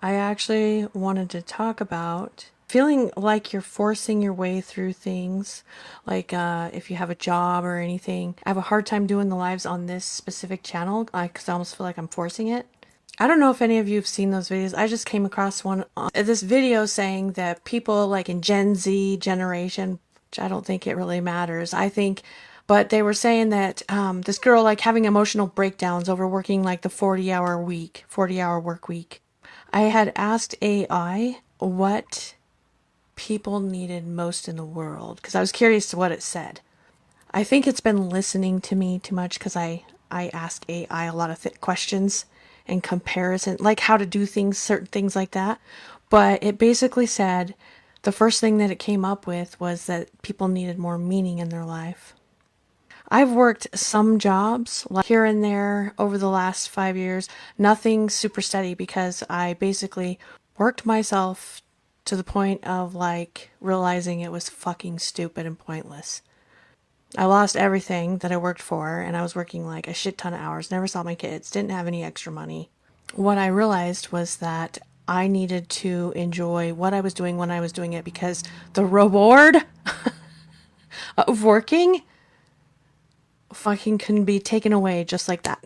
I actually wanted to talk about feeling like you're forcing your way through things. Like if you have a job or anything. I have a hard time doing the lives on this specific channel because I almost feel like I'm forcing it. I don't know if any of you have seen those videos. I just came across this video saying that people like in Gen Z generation, which I don't think it really matters. I think, but they were saying that this girl like having emotional breakdowns over working like the 40-hour week, 40-hour work week. I had asked AI what people needed most in the world because I was curious to what it said. I think it's been listening to me too much because I ask AI a lot of questions and comparison, like how to do things, certain things like that. But it basically said the first thing that it came up with was that people needed more meaning in their life. I've worked some jobs like here and there over the last 5 years, nothing super steady because I basically worked myself to the point of like realizing it was fucking stupid and pointless. I lost everything that I worked for and I was working like a shit ton of hours, never saw my kids, didn't have any extra money. What I realized was that I needed to enjoy what I was doing when I was doing it because the reward of working fucking can be taken away just like that.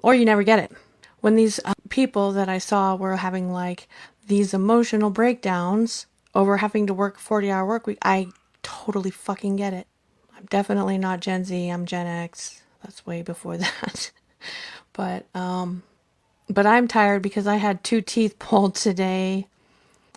Or you never get it. When these people that I saw were having like these emotional breakdowns over having to work 40-hour work week, I totally fucking get it. I'm definitely not Gen Z, I'm Gen X. That's way before that. But I'm tired because I had 2 teeth pulled today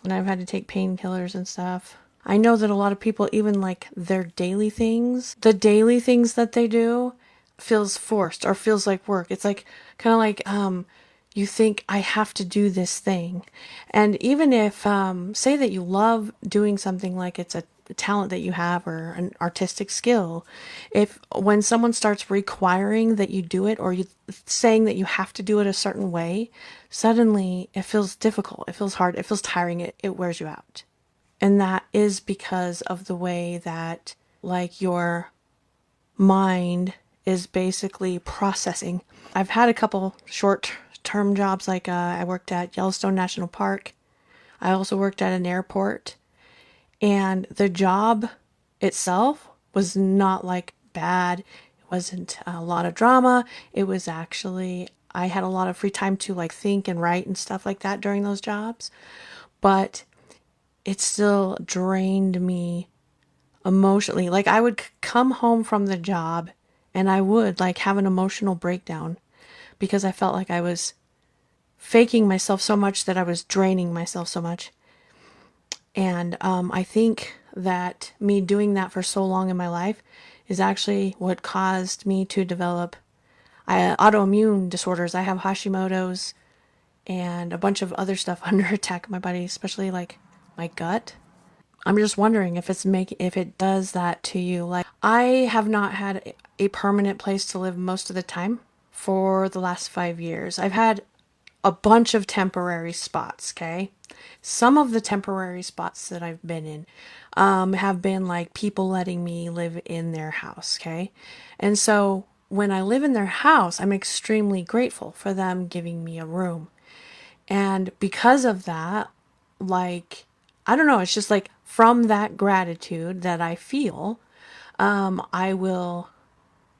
and I've had to take painkillers and stuff. I know that a lot of people, even like their daily things, the daily things that they do feels forced or feels like work. It's like kind of like you think I have to do this thing. And even if say that you love doing something like it's a talent that you have or an artistic skill, if when someone starts requiring that you do it or you saying that you have to do it a certain way, suddenly it feels difficult, it feels hard, it feels tiring, it wears you out. And that is because of the way that like your mind is basically processing. I've had a couple short term jobs like I worked at Yellowstone National Park. I also worked at an airport. And the job itself was not like bad. It wasn't a lot of drama. It was actually, I had a lot of free time to like think and write and stuff like that during those jobs. But it still drained me emotionally. Like I would come home from the job and I would like have an emotional breakdown because I felt like I was faking myself so much that I was draining myself so much. And I think that me doing that for so long in my life is actually what caused me to develop autoimmune disorders. I have Hashimoto's and a bunch of other stuff under attack in my body, especially like my gut. I'm just wondering if it does that to you. Like I have not had a permanent place to live most of the time for the last 5 years. I've had a bunch of temporary spots, okay? Some of the temporary spots that I've been in have been like people letting me live in their house, okay? And so when I live in their house, I'm extremely grateful for them giving me a room. And because of that, like, I don't know, it's just like from that gratitude that I feel, I will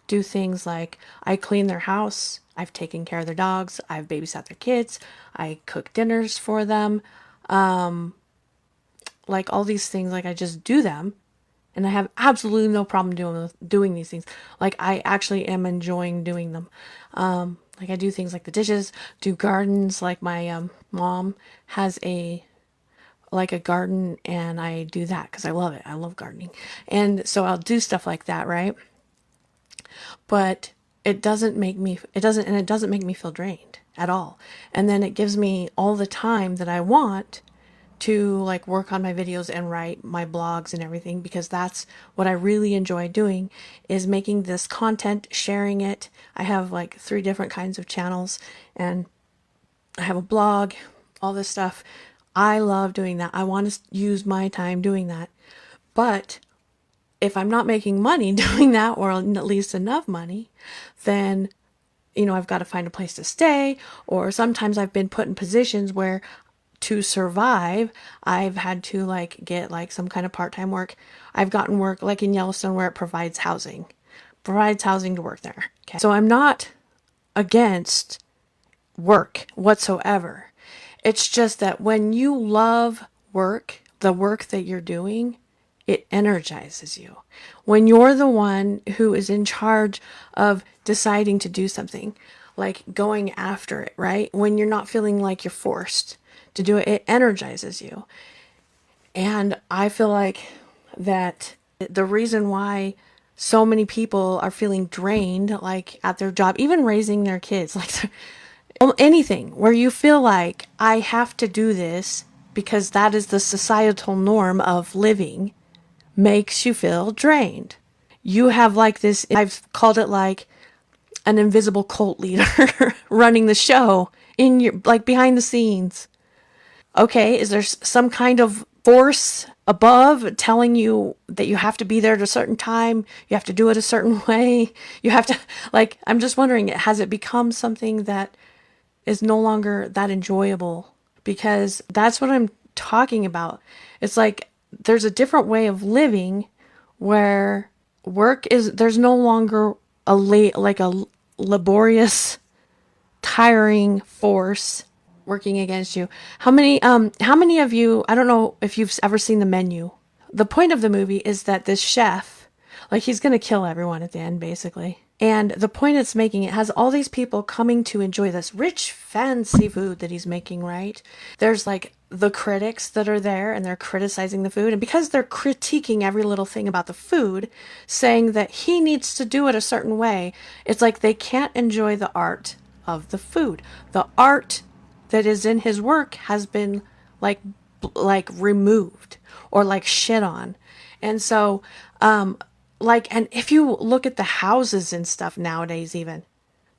do things like I clean their house, I've taken care of their dogs, I've babysat their kids, I cook dinners for them, like all these things, like I just do them. And I have absolutely no problem doing these things. Like I actually am enjoying doing them. Like I do things like the dishes, do gardens. Like my mom has a garden, and I do that because I love it. I love gardening, and so I'll do stuff like that, right? But it doesn't make me feel drained at all. And then it gives me all the time that I want to like work on my videos and write my blogs and everything, because that's what I really enjoy doing, is making this content, sharing it. I have like 3 different kinds of channels and I have a blog, all this stuff. I love doing that. I want to use my time doing that. But if I'm not making money doing that, or at least enough money, then I've got to find a place to stay, or sometimes I've been put in positions where to survive, I've had to like get like some kind of part-time work. I've gotten work like in Yellowstone where it provides housing to work there. Okay. So I'm not against work whatsoever. It's just that when you love work, the work that you're doing, it energizes you. When you're the one who is in charge of deciding to do something, like going after it, right? When you're not feeling like you're forced to do it, it energizes you. And I feel like that the reason why so many people are feeling drained, like at their job, even raising their kids, like anything where you feel like I have to do this because that is the societal norm of living, makes you feel drained. You have like this, I've called it like an invisible cult leader running the show in your, like behind the scenes. Okay, is there some kind of force above telling you that you have to be there at a certain time? You have to do it a certain way? You have to, like, I'm just wondering, has it become something that is no longer that enjoyable? Because that's what I'm talking about. It's like there's a different way of living where there's no longer like a laborious, tiring force working against you. How many of you, I don't know if you've ever seen The Menu. The point of the movie is that this chef, like he's going to kill everyone at the end, basically. And the point it's making, it has all these people coming to enjoy this rich, fancy food that he's making, right? There's like the critics that are there and they're criticizing the food. And because they're critiquing every little thing about the food, saying that he needs to do it a certain way, it's like they can't enjoy the art of the food. The art that is in his work has been like removed or like shit on. And so, and if you look at the houses and stuff nowadays, even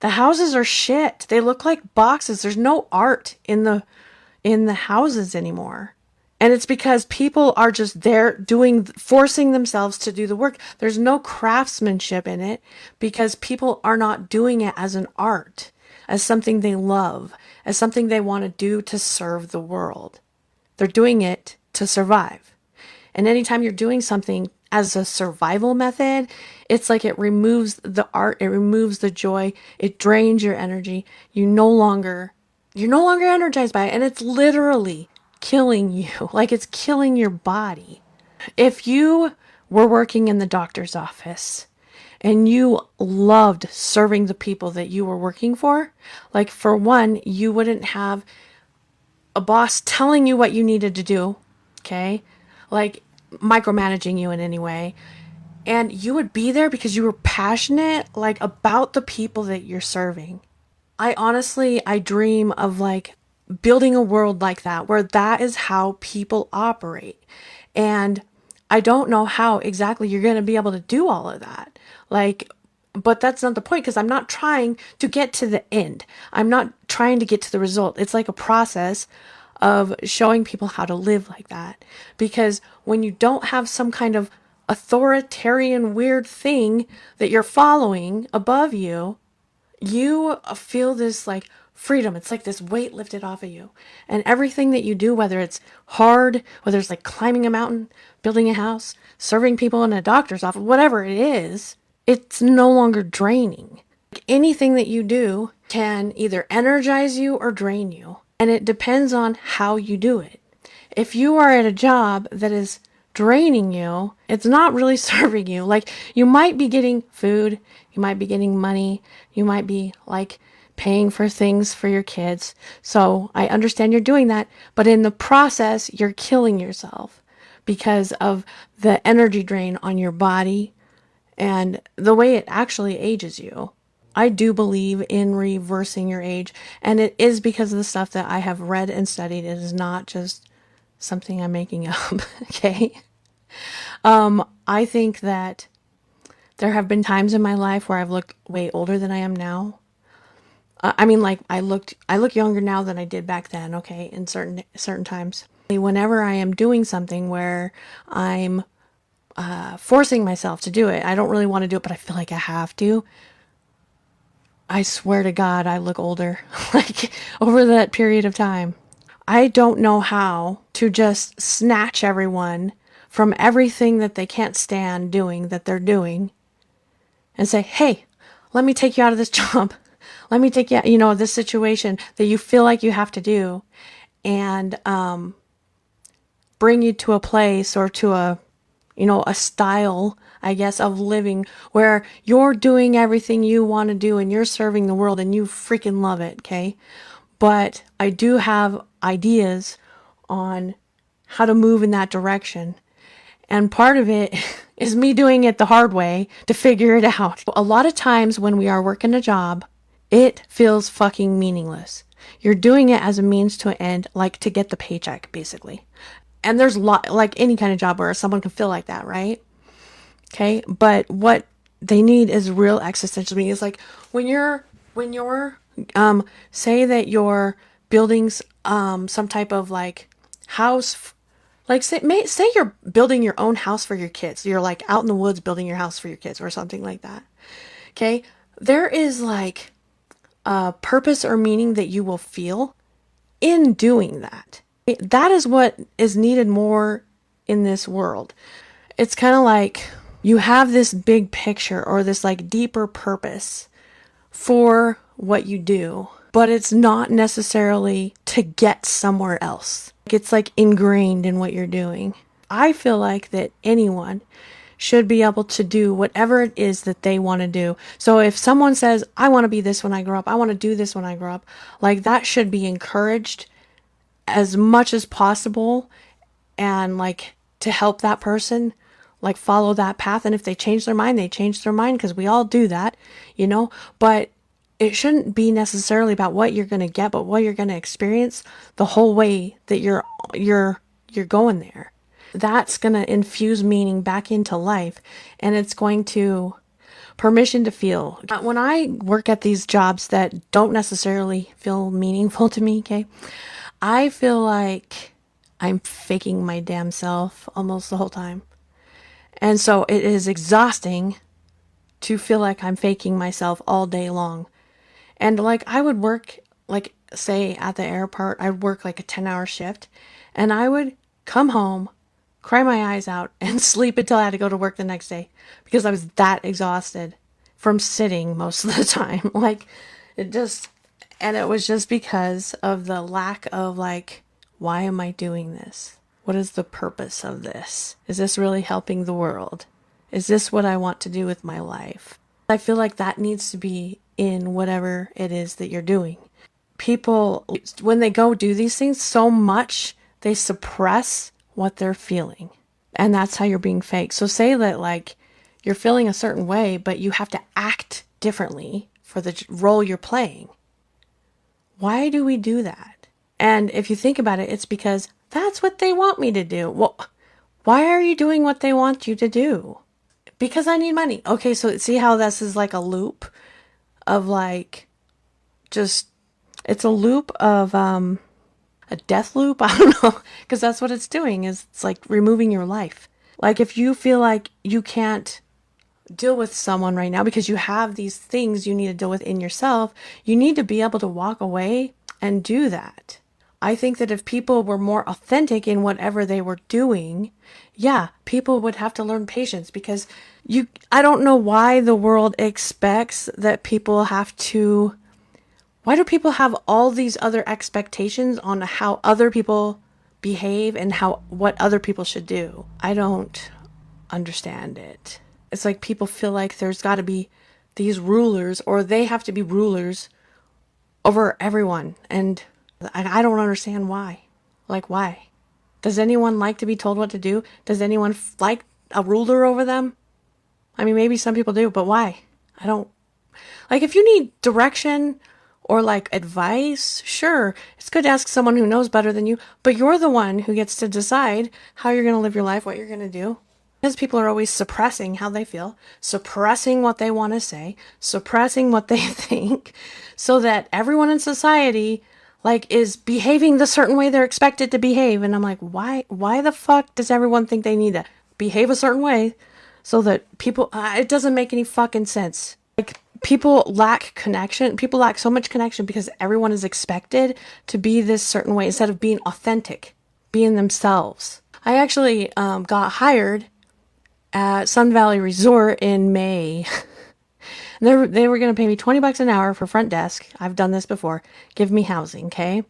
the houses are shit. They look like boxes. There's no art in the houses anymore. And it's because people are just there forcing themselves to do the work. There's no craftsmanship in it because people are not doing it as an art, as something they love, as something they want to do to serve the world. They're doing it to survive. And anytime you're doing something as a survival method, it's like it removes the art, it removes the joy, it drains your energy. You're no longer energized by it, and it's literally killing you. Like it's killing your body. If you were working in the doctor's office and you loved serving the people that you were working for, like for one, you wouldn't have a boss telling you what you needed to do, okay? Like micromanaging you in any way. And you would be there because you were passionate, like about the people that you're serving. I dream of like building a world like that, where that is how people operate. And I don't know how exactly you're going to be able to do all of that. Like, but that's not the point, because I'm not trying to get to the end. I'm not trying to get to the result. It's like a process of showing people how to live like that. Because when you don't have some kind of authoritarian weird thing that you're following above you, you feel this like freedom. It's like this weight lifted off of you. And everything that you do, whether it's hard, whether it's like climbing a mountain, building a house, serving people in a doctor's office, whatever it is, it's no longer draining. Anything that you do can either energize you or drain you. And it depends on how you do it. If you are at a job that is draining you, it's not really serving you. Like, you might be getting food, you might be getting money, you might be like paying for things for your kids. So I understand you're doing that, but in the process, you're killing yourself because of the energy drain on your body and the way it actually ages you. I do believe in reversing your age, and it is because of the stuff that I have read and studied. It is not just something I'm making up, okay? I think that there have been times in my life where I've looked way older than I am now. Like I look younger now than I did back then, okay, in certain times. Whenever I am doing something where I'm forcing myself to do it, I don't really want to do it, but I feel like I have to. I swear to God, I look older, like over that period of time. I don't know how to just snatch everyone from everything that they can't stand doing that they're doing and say, hey, let me take you out of this job. Let me take you, this situation that you feel like you have to do, and bring you to a place or to a style, I guess, of living where you're doing everything you want to do and you're serving the world and you freaking love it, okay? But I do have ideas on how to move in that direction. And part of it is me doing it the hard way to figure it out. A lot of times when we are working a job, it feels fucking meaningless. You're doing it as a means to an end, like to get the paycheck, basically. And there's like any kind of job where someone can feel like that, right? Okay. But what they need is real existential meaning. It's like when you're, say that you're building, some type of like house, like say you're building your own house for your kids. You're like out in the woods building your house for your kids or something like that. Okay. There is like a purpose or meaning that you will feel in doing that. That is what is needed more in this world. It's kind of like you have this big picture or this like deeper purpose for what you do, but it's not necessarily to get somewhere else. It's like ingrained in what you're doing. I feel like that anyone should be able to do whatever it is that they want to do. So if someone says, I want to be this when I grow up, I want to do this when I grow up, like that should be encouraged as much as possible, and like to help that person like follow that path. And if they change their mind, they change their mind, because we all do that, but it shouldn't be necessarily about what you're going to get, but what you're going to experience the whole way that you're going there. That's going to infuse meaning back into life, and it's going to permission to feel. When I work at these jobs that don't necessarily feel meaningful to me, okay, I feel like I'm faking my damn self almost the whole time. And so it is exhausting to feel like I'm faking myself all day long. And like I would work, like say at the airport, I'd work like a 10-hour shift, and I would come home, cry my eyes out, and sleep until I had to go to work the next day, because I was that exhausted from sitting most of the time. And it was just because of the lack of like, why am I doing this? What is the purpose of this? Is this really helping the world? Is this what I want to do with my life? I feel like that needs to be in whatever it is that you're doing. People, when they go do these things so much, they suppress what they're feeling. And that's how you're being fake. So say that like you're feeling a certain way, but you have to act differently for the role you're playing. Why do we do that? And if you think about it, it's because that's what they want me to do. Well, why are you doing what they want you to do? Because I need money. Okay, so see how this is like a loop of like, it's a loop of a death loop. I don't know, because that's what it's doing, is it's like removing your life. Like if you feel like you can't deal with someone right now because you have these things you need to deal with in yourself, you need to be able to walk away and do that. I think that if people were more authentic in whatever they were doing, yeah, people would have to learn patience, because I don't know why the world expects that people have to. Why do people have all these other expectations on how other people behave and what other people should do? I don't understand it. It's like people feel like there's got to be these rulers, or they have to be rulers over everyone. And I don't understand why. Like, why? Does anyone like to be told what to do? Does anyone like a ruler over them? I mean, maybe some people do, but why? I don't. Like, if you need direction or like advice, sure, it's good to ask someone who knows better than you, but you're the one who gets to decide how you're going to live your life, what you're going to do. Because people are always suppressing how they feel, suppressing what they want to say, suppressing what they think, so that everyone in society like is behaving the certain way they're expected to behave. And I'm like, why the fuck does everyone think they need to behave a certain way so that people, it doesn't make any fucking sense. Like people lack connection. People lack so much connection because everyone is expected to be this certain way instead of being authentic, being themselves. I actually got hired at Sun Valley Resort in May. They were going to pay me $20 an hour for front desk. I've done this before. Give me housing, okay?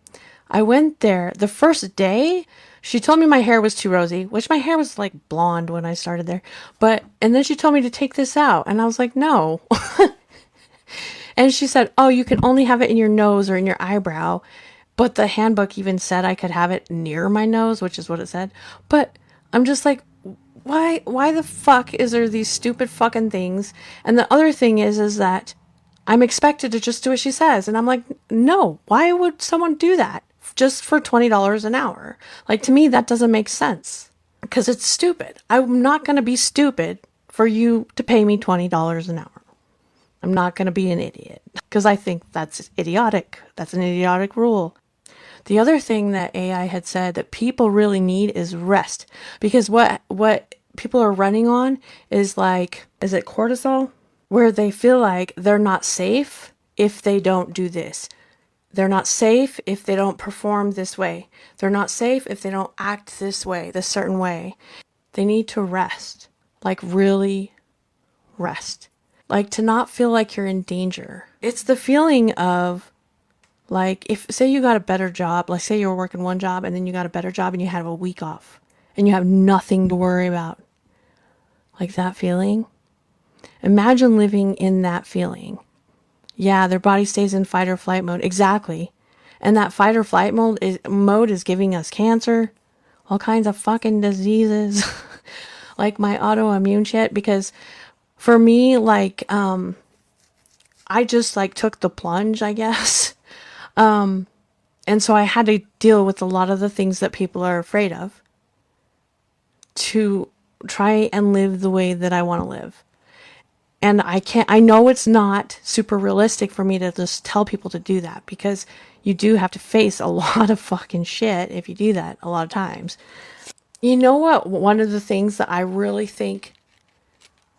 I went there the first day. She told me my hair was too rosy, which my hair was like blonde when I started there. And then she told me to take this out. And I was like, no. And she said, oh, you can only have it in your nose or in your eyebrow. But the handbook even said I could have it near my nose, which is what it said. But I'm just like, why the fuck is there these stupid fucking things? And the other thing is that I'm expected to just do what she says. And I'm like, no, why would someone do that just for $20 an hour? Like, to me, that doesn't make sense because it's stupid. I'm not going to be stupid for you to pay me $20 an hour. I'm not going to be an idiot because I think that's idiotic. That's an idiotic rule. The other thing that AI had said that people really need is rest, because what people are running on is like, is it cortisol? Where they feel like they're not safe if they don't do this. They're not safe if they don't perform this way. They're not safe if they don't act this way, this certain way. They need to rest, like really rest. Like to not feel like you're in danger. It's the feeling of like, if say you got a better job, like say you were working one job and then you got a better job and you have a week off and you have nothing to worry about. Like that feeling. Imagine living in that feeling. Yeah, their body stays in fight or flight mode. Exactly. And that fight or flight mode is giving us cancer, all kinds of fucking diseases, like my autoimmune shit. Because for me, like, I just like took the plunge, I guess. And so I had to deal with a lot of the things that people are afraid of to try and live the way that I want to live. And I know it's not super realistic for me to just tell people to do that, because you do have to face a lot of fucking shit if you do that a lot of times. You know what? One of the things that I really think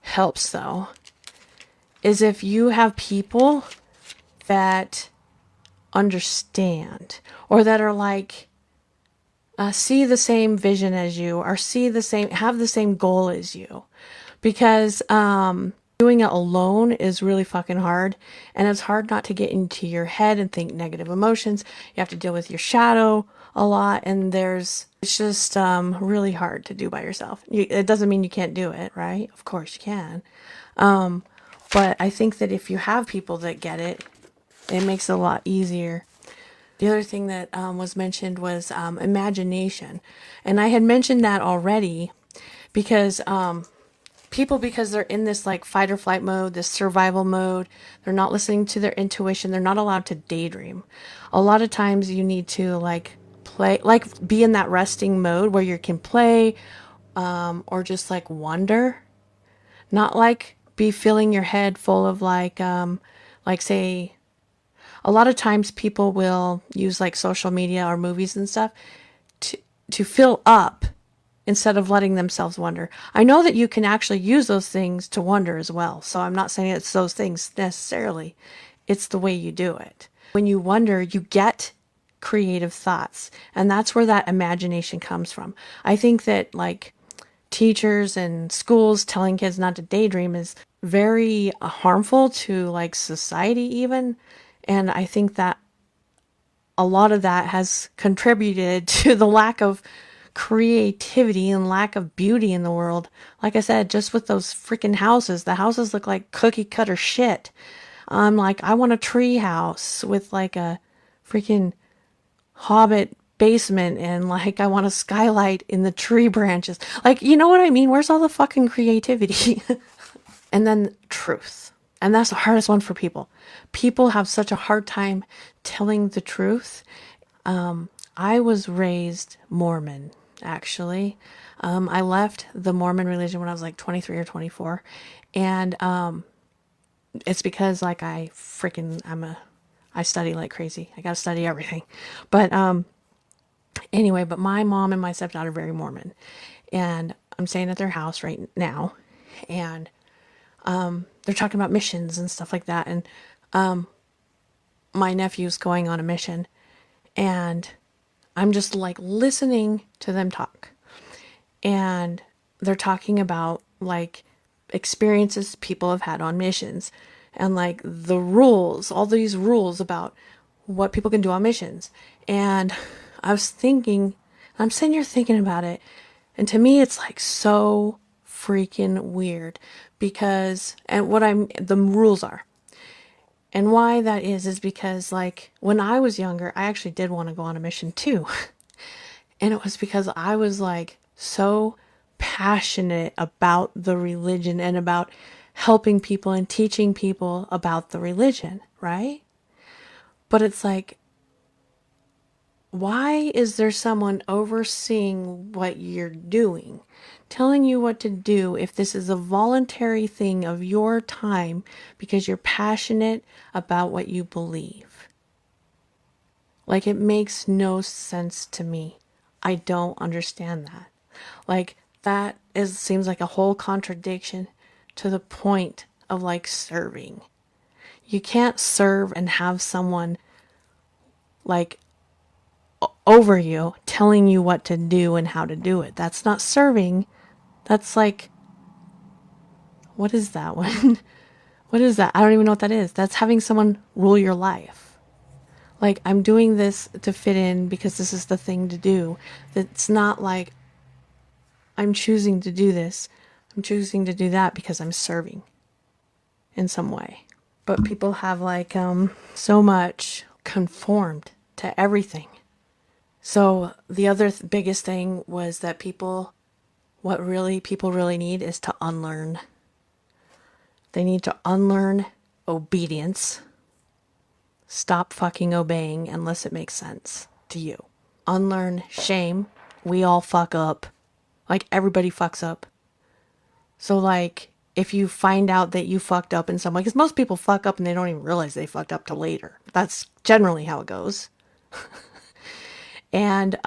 helps though is if you have people that understand or that are like, see the same vision as you or have the same goal as you, because, doing it alone is really fucking hard, and it's hard not to get into your head and think negative emotions. You have to deal with your shadow a lot, and it's just really hard to do by yourself. It doesn't mean you can't do it, right? Of course you can. But I think that if you have people that get it, it makes it a lot easier. The other thing that was mentioned was imagination, and I had mentioned that already because people, because they're in this like fight or flight mode, this survival mode, they're not listening to their intuition. They're not allowed to daydream. A lot of times you need to like play, like be in that resting mode where you can play, or just like wonder, not like be filling your head full of like say, a lot of times people will use like social media or movies and stuff to fill up instead of letting themselves wonder. I know that you can actually use those things to wonder as well. So I'm not saying it's those things necessarily. It's the way you do it. When you wonder, you get creative thoughts. And that's where that imagination comes from. I think that like teachers and schools telling kids not to daydream is very harmful to like society even. And I think that a lot of that has contributed to the lack of creativity and lack of beauty in the world. Like I said, just with those freaking houses, the houses look like cookie cutter shit. I'm like, I want a tree house with like a freaking hobbit basement, and like I want a skylight in the tree branches. Like, you know what I mean? Where's all the fucking creativity? And then truth. And that's the hardest one for people. People have such a hard time telling the truth. I was raised Mormon, actually. I left the Mormon religion when I was like 23 or 24. And it's because like I study like crazy. I got to study everything. But anyway, but my mom and my stepdad are very Mormon. And I'm staying at their house right now. And they're talking about missions and stuff like that. And my nephew's going on a mission, and I'm just like listening to them talk. And they're talking about like experiences people have had on missions and like the rules, all these rules about what people can do on missions. And I was thinking, I'm sitting here thinking about it. And to me, it's like so freaking weird because, and the rules are. And why that is because like when I was younger, I actually did want to go on a mission too. And it was because I was like so passionate about the religion and about helping people and teaching people about the religion, right? But it's like, why is there someone overseeing what you're doing, telling you what to do if this is a voluntary thing of your time because you're passionate about what you believe? Like, it makes no sense to me. I don't understand that. Like, seems like a whole contradiction to the point of like serving. You can't serve and have someone like over you telling you what to do and how to do it. That's not serving. That's like, what is that one? What is that? I don't even know what that is. That's having someone rule your life. Like, I'm doing this to fit in because this is the thing to do. It's not like I'm choosing to do this. I'm choosing to do that because I'm serving in some way. But people have like so much conformed to everything. So the other biggest thing was that people really need is to unlearn. They need to unlearn obedience. Stop fucking obeying unless it makes sense to you. Unlearn shame. We all fuck up. Like, everybody fucks up. So like, if you find out that you fucked up in some way, because most people fuck up and they don't even realize they fucked up till later. That's generally how it goes. And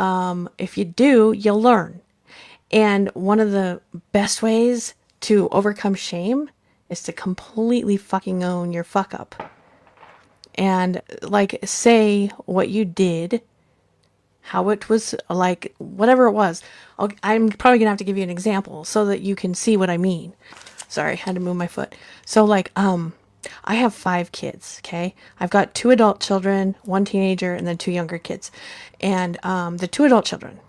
if you do, you'll learn. And one of the best ways to overcome shame is to completely fucking own your fuck up. And like, say what you did, how it was, like whatever it was. I'm probably gonna have to give you an example so that you can see what I mean. Sorry, I had to move my foot. So like, I have 5 kids, okay? I've got 2 adult children, 1 teenager, and then 2 younger kids. And the 2 adult children,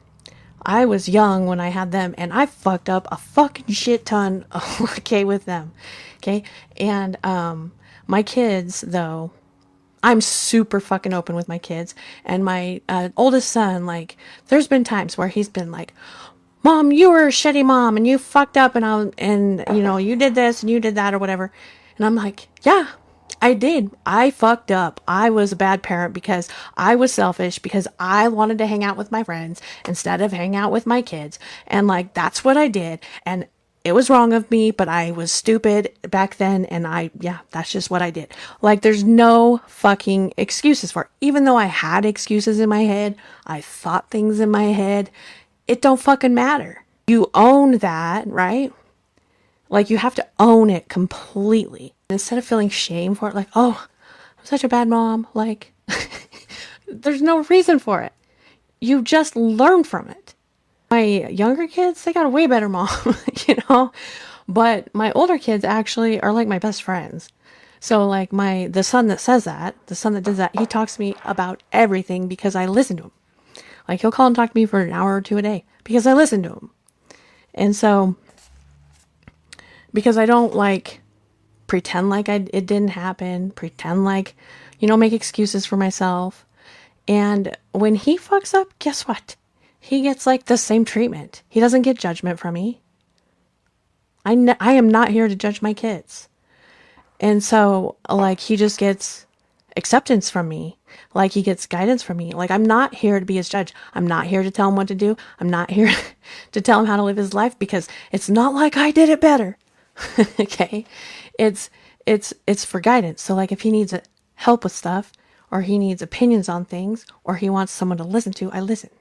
I was young when I had them, and I fucked up a fucking shit ton, okay, with them, okay? And my kids, though, I'm super fucking open with my kids. And my oldest son, like, there's been times where he's been like, Mom, you were a shitty mom, and you fucked up, and you know, you did this and you did that or whatever. And I'm like, yeah, I did. I fucked up. I was a bad parent because I was selfish, because I wanted to hang out with my friends instead of hang out with my kids. And like, that's what I did. And it was wrong of me, but I was stupid back then. And that's just what I did. Like, there's no fucking excuses for it. Even though I had excuses in my head, I thought things in my head, it don't fucking matter. You own that, right? Like, you have to own it completely. Instead of feeling shame for it, like, oh, I'm such a bad mom. Like, there's no reason for it. You just learn from it. My younger kids, they got a way better mom, you know? But my older kids actually are like my best friends. So like the son that says that, the son that does that, he talks to me about everything because I listen to him. Like, he'll call and talk to me for an hour or 2 a day because I listen to him. And so, because I don't like pretend like it didn't happen, pretend like, you know, make excuses for myself. And when he fucks up, guess what? He gets like the same treatment. He doesn't get judgment from me. I am not here to judge my kids. And so like, he just gets acceptance from me. Like, he gets guidance from me. Like, I'm not here to be his judge. I'm not here to tell him what to do. I'm not here to tell him how to live his life, because it's not like I did it better. Okay. It's for guidance. So like, if he needs help with stuff, or he needs opinions on things, or he wants someone to listen to, I listen.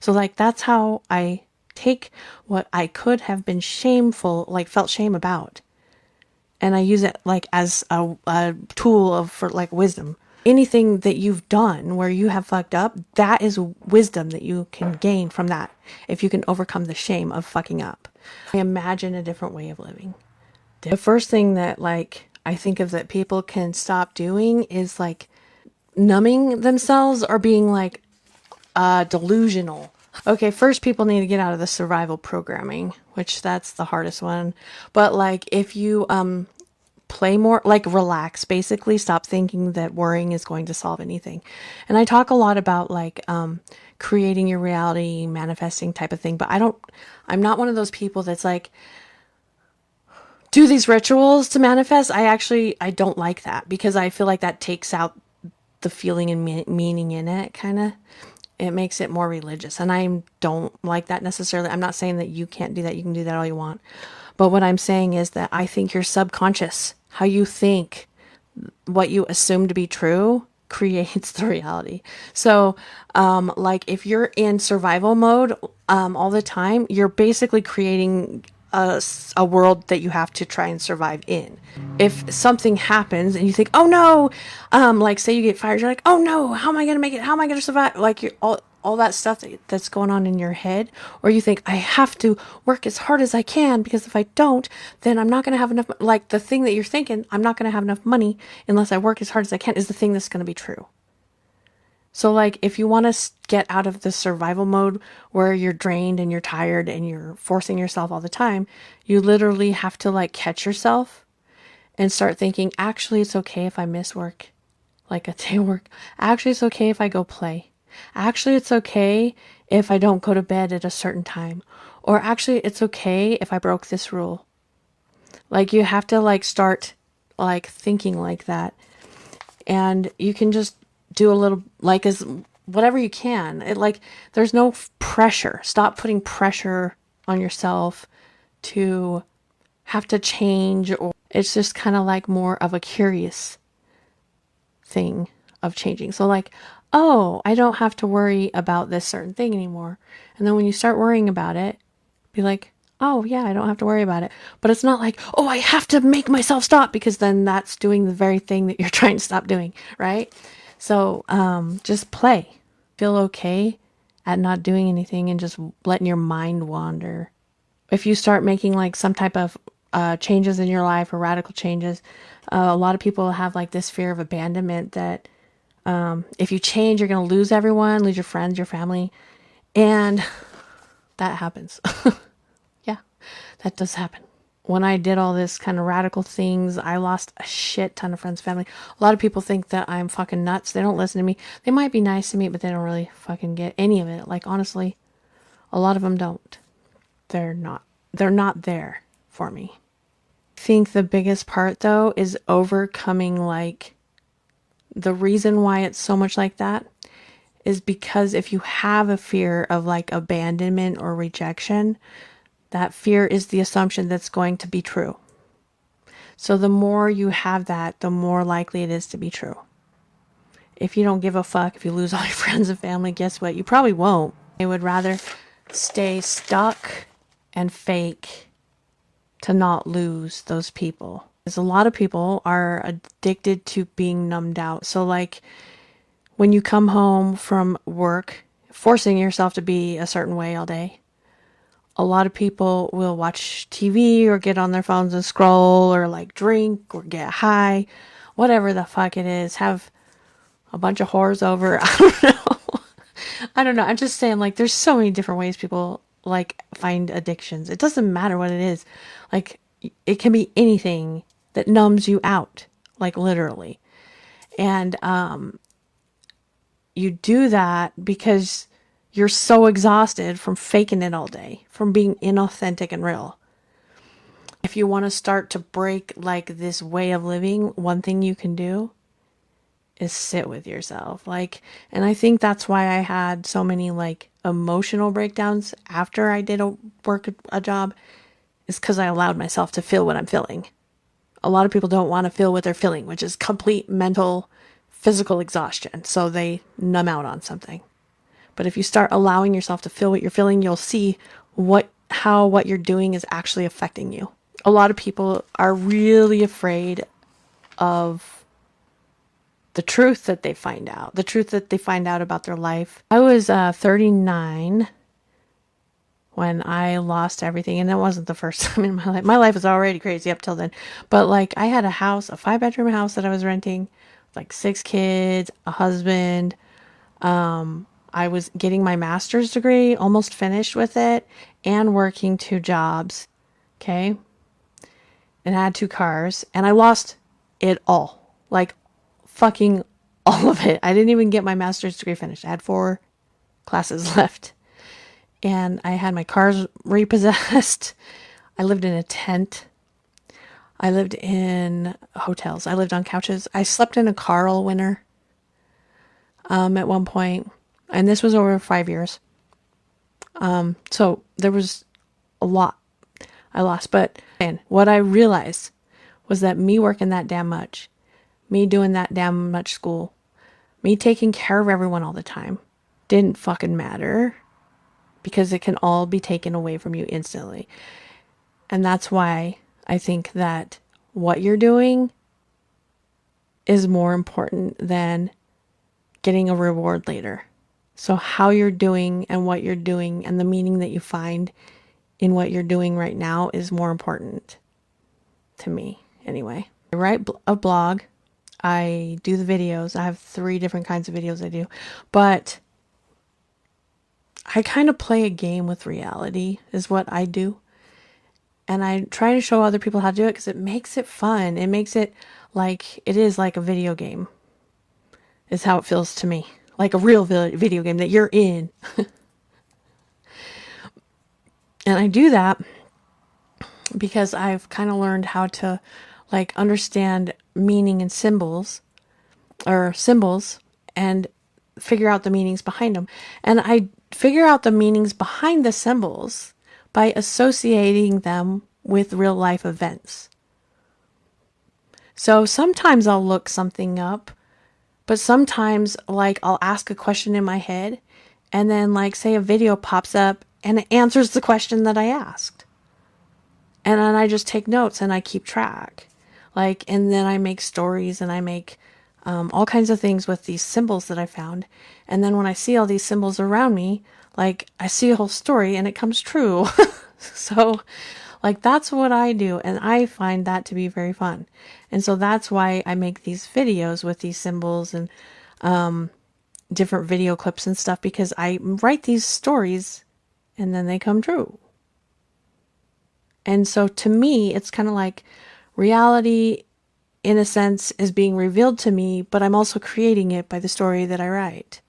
So like, that's how I take what I could have been shameful, like felt shame about, And I use it like as a tool of for like wisdom. Anything that you've done where you have fucked up, that is wisdom that you can gain from that if you can overcome the shame of fucking up. I imagine a different way of living. The first thing that like I think of that people can stop doing is like numbing themselves or being like delusional. Okay, first people need to get out of the survival programming, which that's the hardest one. But like if you play more, like relax, basically stop thinking that worrying is going to solve anything. And I talk a lot about like creating your reality, manifesting type of thing, but I'm not one of those people that's like do these rituals to manifest. I don't like that because I feel like that takes out the feeling and meaning in it, kind of. It makes it more religious, and I don't like that necessarily. I'm not saying that you can't do that. You can do that all you want. But what I'm saying is that I think your subconscious, how you think, what you assume to be true, creates the reality. So, like if you're in survival mode all the time, you're basically creating a world that you have to try and survive in. If something happens and you think, oh no, like say you get fired, you're like, oh no, how am I going to make it? How am I going to survive? Like you're all that stuff that's going on in your head. Or you think, I have to work as hard as I can because if I don't, then I'm not going to have enough. Like the thing that you're thinking, I'm not going to have enough money unless I work as hard as I can, is the thing that's going to be true. So like if you want to get out of the survival mode where you're drained and you're tired and you're forcing yourself all the time, you literally have to like catch yourself and start thinking, actually it's okay if I miss work, like a day of work. Actually it's okay if I go play. Actually it's okay if I don't go to bed at a certain time. Or actually it's okay if I broke this rule. Like you have to like start like thinking like that. And you can just do a little like as whatever you can. It like there's no pressure. Stop putting pressure on yourself to have to change, or it's just kind of like more of a curious thing of changing. So like, oh, I don't have to worry about this certain thing anymore. And then when you start worrying about it, be like, oh yeah, I don't have to worry about it. But it's not like, oh, I have to make myself stop, because then that's doing the very thing that you're trying to stop doing, right? So just play. Feel okay at not doing anything and just letting your mind wander. If you start making like some type of changes in your life or radical changes, a lot of people have like this fear of abandonment that if you change, you're going to lose everyone, lose your friends, your family. And that happens. Yeah, that does happen. When I did all this kind of radical things, I lost a shit ton of friends, family. A lot of people think that I'm fucking nuts. They don't listen to me. They might be nice to me, but they don't really fucking get any of it. Like, honestly, a lot of them don't. They're not there for me. I think the biggest part, though, is overcoming, like, the reason why it's so much like that is because if you have a fear of, like, abandonment or rejection, that fear is the assumption that's going to be true. So the more you have that, the more likely it is to be true. If you don't give a fuck, if you lose all your friends and family, guess what? You probably won't. I would rather stay stuck and fake to not lose those people. Because a lot of people are addicted to being numbed out. So like when you come home from work, forcing yourself to be a certain way all day, a lot of people will watch TV or get on their phones and scroll or like drink or get high, whatever the fuck it is, have a bunch of whores over. I don't know. I don't know. I'm just saying, like, there's so many different ways people like find addictions. It doesn't matter what it is. Like, it can be anything that numbs you out, like literally. And you do that because you're so exhausted from faking it all day, from being inauthentic and real. If you want to start to break like this way of living, one thing you can do is sit with yourself. Like, and I think that's why I had so many like emotional breakdowns after I did a job, is because I allowed myself to feel what I'm feeling. A lot of people don't want to feel what they're feeling, which is complete mental, physical exhaustion. So they numb out on something. But if you start allowing yourself to feel what you're feeling, you'll see how what you're doing is actually affecting you. a lot of people are really afraid of the truth that they find out, the truth that they find out about their life. I was 39 when I lost everything, and that wasn't the first time in my life. My life was already crazy up till then. But like, I had a house, a 5-bedroom house that I was renting, like 6 kids, a husband. I was getting my master's degree, almost finished with it, and working 2 jobs. Okay. And I had 2 cars, and I lost it all. Like, fucking all of it. I didn't even get my master's degree finished. I had 4 classes left. And I had my cars repossessed. I lived in a tent. I lived in hotels. I lived on couches. I slept in a car all winter at one point. And this was over 5 years. So there was a lot I lost. But and what I realized was that me working that damn much, me doing that damn much school, me taking care of everyone all the time didn't fucking matter, because it can all be taken away from you instantly. And that's why I think that what you're doing is more important than getting a reward later. So how you're doing and what you're doing and the meaning that you find in what you're doing right now is more important to me anyway. I write a blog. I do the videos. I have 3 different kinds of videos I do. But I kind of play a game with reality is what I do. And I try to show other people how to do it because it makes it fun. It makes it like it is like a video game is how it feels to me. Like a real video game that you're in. And I do that because I've kind of learned how to like understand meaning and symbols and figure out the meanings behind them. And I figure out the meanings behind the symbols by associating them with real life events. So sometimes I'll look something up, but sometimes like I'll ask a question in my head and then like say a video pops up and it answers the question that I asked. And then I just take notes and I keep track. Like, and then I make stories and I make all kinds of things with these symbols that I found. And then when I see all these symbols around me, like I see a whole story and it comes true. So like that's what I do. And I find that to be very fun. And so that's why I make these videos with these symbols and different video clips and stuff, because I write these stories and then they come true. And so to me, it's kind of like reality, in a sense, is being revealed to me, but I'm also creating it by the story that I write.